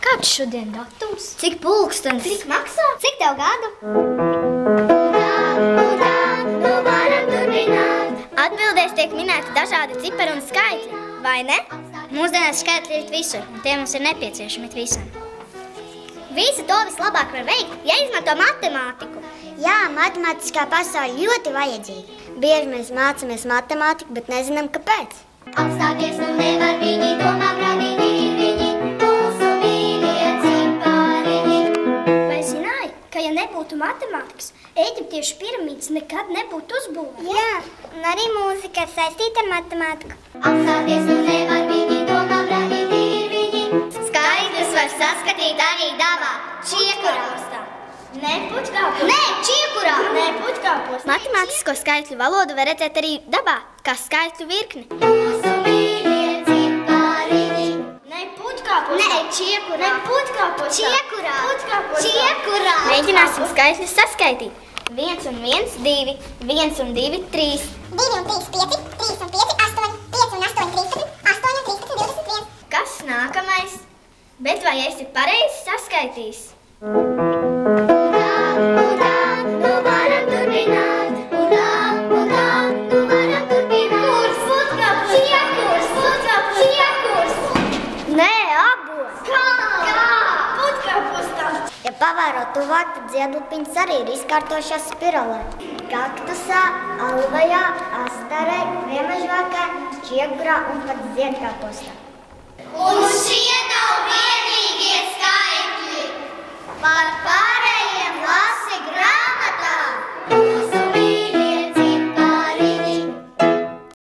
Kāds šodien datums? Cik pulkstens? Cik maksā? Cik tev gadu? Atbildēs tiek minēti dažādi cipari un skaitļi, vai ne? Mūsdienās skaitļi ir visur, un tie mums ir nepieciešami visam. Visi to vislabāk var veikt, ja izmanto matemātiku. Jā, matemātiskā pasaule ļoti vajadzīga. Bieži mēs mācāmies matemātiku, bet nezinām, kāpēc. Apstāties nu nevar viņi, domā brānīgi ir viņi, mūsu mīļie cipariņi. Vai zināji, ka ja nebūtu matemātikas, Ēģiptiešu piramīdas nekad nebūtu uzbūvētas? Jā, un arī mūzika ir saistīta ar matemātiku. Apstāties nu nevar viņi, domā brānīgi ir viņi. Skaitļus var saskatīt arī dabā, čiekurā. Nē, puķkāpos. Nē, čiekurā. Nē, puķkāpos. Matemātisko skaitļu valodu var redzēt arī dabā, kā skaitļu virkni. Mūsu mīļie cipariņi. Nē, puķkāpos. Nē, čiekurā. Nē, puķkāpos. Čiekurā. Puķkāpos. Čiekurā. Mēģināsim skaitļus saskaitīt. 1 un 1, 2, 1 un 2, 3. 2 un 3, 5, 3 un 5, 8, 5 un 8, 13, 8 un 13, 21. Kas nākamais? Bet vai esi pareizi saskaitījis? Urā, nu varam turpināt. Urā, nu varam turpināt. Kurs, puķkāpos. Čiekurs, puķkāpos. Čiekurs. Nē, abos. Kā? Puķkāpos tā. Ja pavērot tuvāk, tad ziedlapiņas arī ir izkārtojušās spiralē. Kaktusā, alvajā, astarē, vienmežvākā, čiekurā un pat ziedkāpostā. Un šie nav vienīgie skaitļi. Par